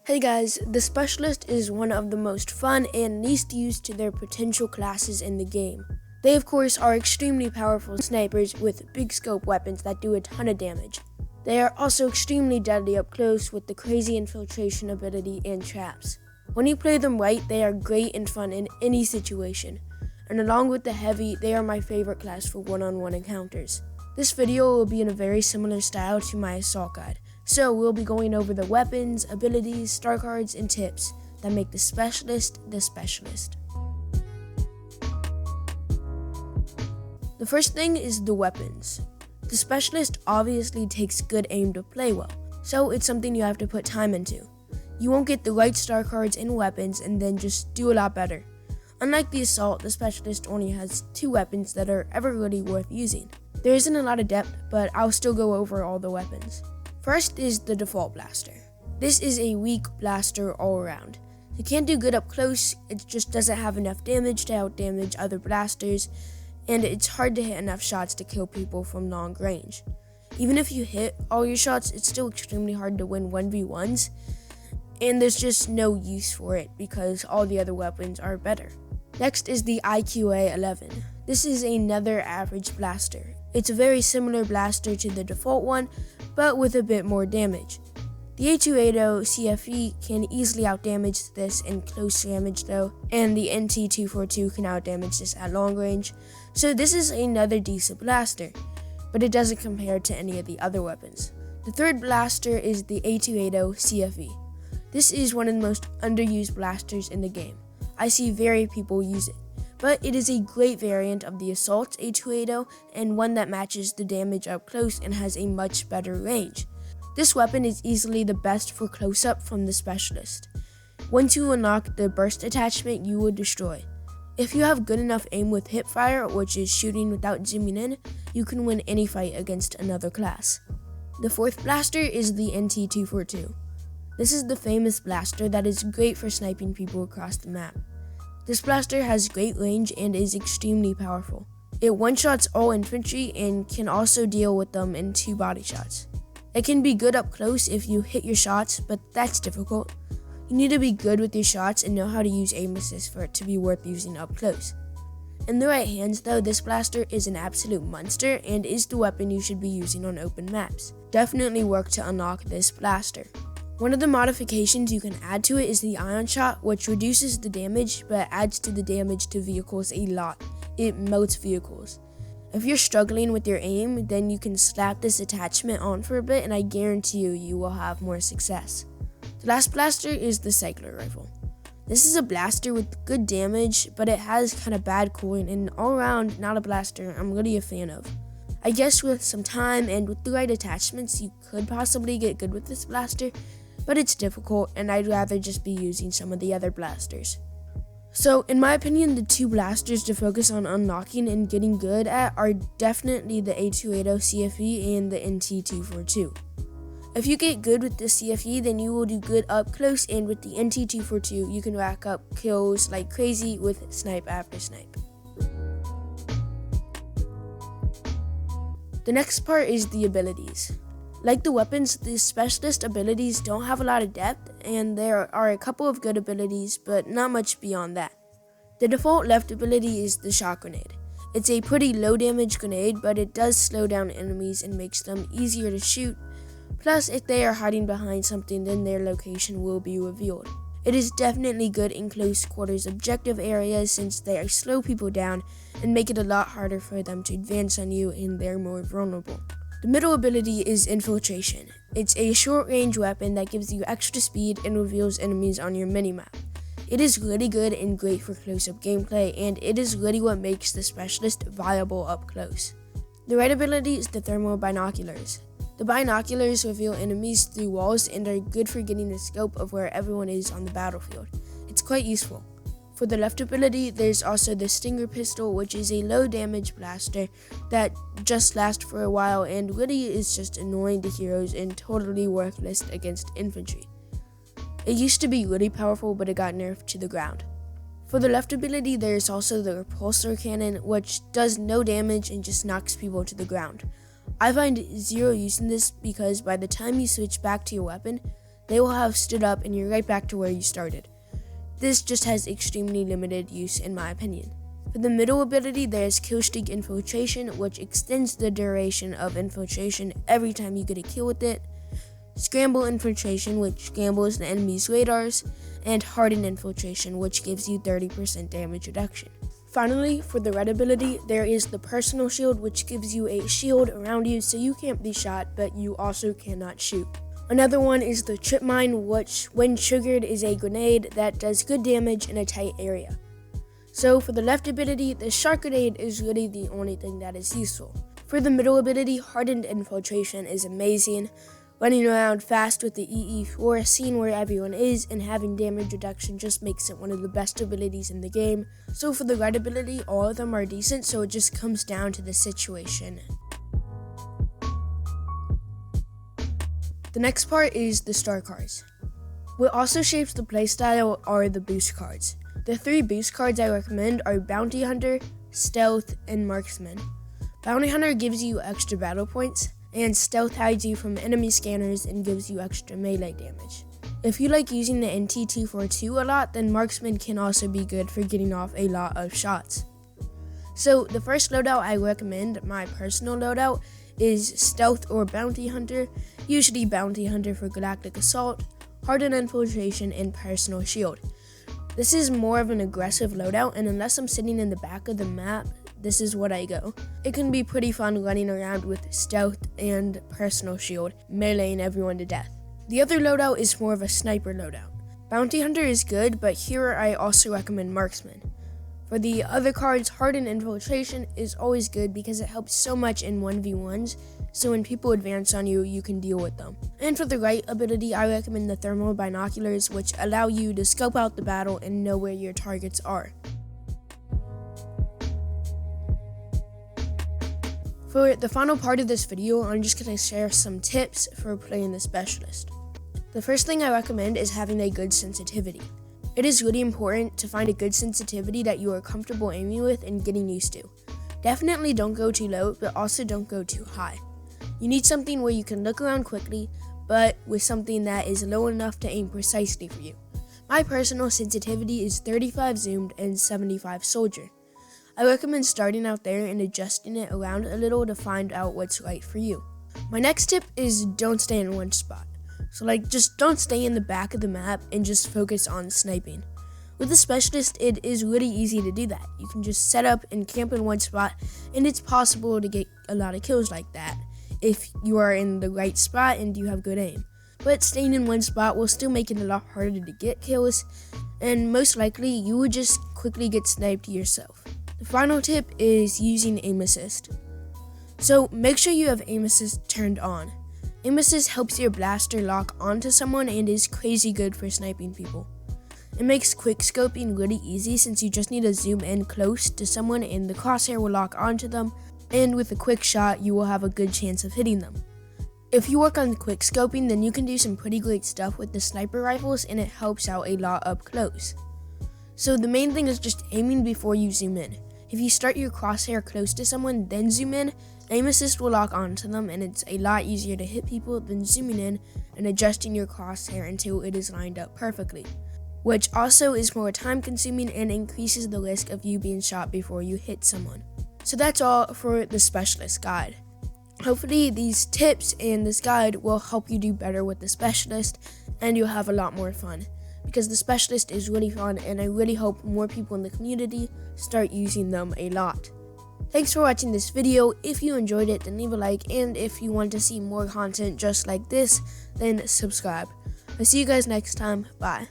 Hey guys, the Specialist is one of the most fun and least used to their potential classes in the game. They of course are extremely powerful snipers with big scope weapons that do a ton of damage. They are also extremely deadly up close with the crazy infiltration ability and traps. When you play them right, they are great and fun in any situation. And along with the heavy, they are my favorite class for one-on-one encounters. This video will be in a very similar style to my assault guide. So we'll be going over the weapons, abilities, star cards, and tips that make the Specialist the Specialist. The first thing is the weapons. The Specialist obviously takes good aim to play well, so it's something you have to put time into. You won't get the right star cards and weapons and then just do a lot better. Unlike the Assault, the Specialist only has 2 weapons that are ever really worth using. There isn't a lot of depth, but I'll still go over all the weapons. First is the default blaster. This is a weak blaster all around. It can't do good up close, it just doesn't have enough damage to out-damage other blasters, and it's hard to hit enough shots to kill people from long range. Even if you hit all your shots, it's still extremely hard to win 1v1s, and there's just no use for it because all the other weapons are better. Next is the IQA-11. This is another average blaster. It's a very similar blaster to the default one, but with a bit more damage. The A280 CFE can easily outdamage this in close damage though, and the NT242 can outdamage this at long range, so this is another decent blaster, but it doesn't compare to any of the other weapons. The third blaster is the A280 CFE. This is one of the most underused blasters in the game. I see very few people use it, but it is a great variant of the Assault A280 and one that matches the damage up close and has a much better range. This weapon is easily the best for close-up from the Specialist. Once you unlock the burst attachment, you will destroy. If you have good enough aim with hipfire, which is shooting without zooming in, you can win any fight against another class. The fourth blaster is the NT242. This is the famous blaster that is great for sniping people across the map. This blaster has great range and is extremely powerful. It one-shots all infantry and can also deal with them in 2 body shots. It can be good up close if you hit your shots, but that's difficult. You need to be good with your shots and know how to use aim assist for it to be worth using up close. In the right hands though, this blaster is an absolute monster and is the weapon you should be using on open maps. Definitely work to unlock this blaster. One of the modifications you can add to it is the Ion Shot, which reduces the damage but adds to the damage to vehicles a lot. It melts vehicles. If you're struggling with your aim, then you can slap this attachment on for a bit and I guarantee you will have more success. The last blaster is the Cycler Rifle. This is a blaster with good damage, but it has kind of bad cooling and all around not a blaster I'm really a fan of. I guess with some time and with the right attachments you could possibly get good with this blaster, but it's difficult and I'd rather just be using some of the other blasters. So in my opinion, the 2 blasters to focus on unlocking and getting good at are definitely the A280 CFE and the NT242. If you get good with the CFE, then you will do good up close, and with the NT242 you can rack up kills like crazy with snipe after snipe. The next part is the abilities. Like the weapons, the Specialist abilities don't have a lot of depth, and there are a couple of good abilities, but not much beyond that. The default left ability is the Shot Grenade. It's a pretty low damage grenade, but it does slow down enemies and makes them easier to shoot. Plus, if they are hiding behind something, then their location will be revealed. It is definitely good in close quarters objective areas since they slow people down and make it a lot harder for them to advance on you and they're more vulnerable. The middle ability is Infiltration. It's a short-range weapon that gives you extra speed and reveals enemies on your minimap. It is really good and great for close-up gameplay, and it is really what makes the Specialist viable up close. The right ability is the Thermal Binoculars. The binoculars reveal enemies through walls and are good for getting a scope of where everyone is on the battlefield. It's quite useful. For the left ability, there's also the Stinger Pistol, which is a low damage blaster that just lasts for a while and really is just annoying to heroes and totally worthless against infantry. It used to be really powerful, but it got nerfed to the ground. For the left ability, there's also the Repulsor Cannon, which does no damage and just knocks people to the ground. I find zero use in this because by the time you switch back to your weapon, they will have stood up and you're right back to where you started. This just has extremely limited use in my opinion. For the middle ability, there's Killstreak Infiltration, which extends the duration of infiltration every time you get a kill with it. Scramble Infiltration, which scrambles the enemy's radars. And Hardened Infiltration, which gives you 30% damage reduction. Finally, for the red ability, there is the Personal Shield, which gives you a shield around you so you can't be shot, but you also cannot shoot. Another one is the Trip Mine, which, when triggered, is a grenade that does good damage in a tight area. So for the left ability, the Shark Grenade is really the only thing that is useful. For the middle ability, Hardened Infiltration is amazing. Running around fast with the EE4, seeing where everyone is, and having damage reduction just makes it one of the best abilities in the game. So for the red ability, all of them are decent, so it just comes down to the situation. The next part is the star cards. What also shapes the playstyle are the boost cards. The 3 boost cards I recommend are Bounty Hunter, Stealth, and Marksman. Bounty Hunter gives you extra battle points, and Stealth hides you from enemy scanners and gives you extra melee damage. If you like using the NT242 a lot, then Marksman can also be good for getting off a lot of shots. So the first loadout I recommend, my personal loadout, is Stealth or Bounty Hunter, usually Bounty Hunter for Galactic Assault, Hardened Infiltration, and Personal Shield. This is more of an aggressive loadout, and unless I'm sitting in the back of the map, this is what I go. It can be pretty fun running around with Stealth and Personal Shield, meleeing everyone to death. The other loadout is more of a sniper loadout. Bounty Hunter is good, but here I also recommend Marksman. For the other cards, Hardened Infiltration is always good because it helps so much in 1v1s, so when people advance on you, you can deal with them. And for the right ability, I recommend the Thermal Binoculars, which allow you to scope out the battle and know where your targets are. For the final part of this video, I'm just going to share some tips for playing the Specialist. The first thing I recommend is having a good sensitivity. It is really important to find a good sensitivity that you are comfortable aiming with and getting used to. Definitely don't go too low, but also don't go too high. You need something where you can look around quickly, but with something that is low enough to aim precisely for you. My personal sensitivity is 35 zoomed and 75 soldier. I recommend starting out there and adjusting it around a little to find out what's right for you. My next tip is don't stay in one spot. So just don't stay in the back of the map and just focus on sniping. With the Specialist, it is really easy to do that. You can just set up and camp in one spot, and it's possible to get a lot of kills like that if you are in the right spot and you have good aim. But staying in one spot will still make it a lot harder to get kills, and most likely you would just quickly get sniped yourself. The final tip is using aim assist. So make sure you have aim assist turned on. Aim assist helps your blaster lock onto someone and is crazy good for sniping people. It makes quick scoping really easy since you just need to zoom in close to someone and the crosshair will lock onto them, and with a quick shot you will have a good chance of hitting them. If you work on quick scoping, then you can do some pretty great stuff with the sniper rifles, and it helps out a lot up close. So the main thing is just aiming before you zoom in. If you start your crosshair close to someone, then zoom in, aim assist will lock onto them, and it's a lot easier to hit people than zooming in and adjusting your crosshair until it is lined up perfectly, which also is more time consuming and increases the risk of you being shot before you hit someone. So that's all for the Specialist guide. Hopefully these tips and this guide will help you do better with the Specialist, and you'll have a lot more fun. Because the Specialist is really fun, and I really hope more people in the community start using them a lot. Thanks for watching this video. If you enjoyed it, then leave a like, and if you want to see more content just like this, then subscribe. I'll see you guys next time. Bye.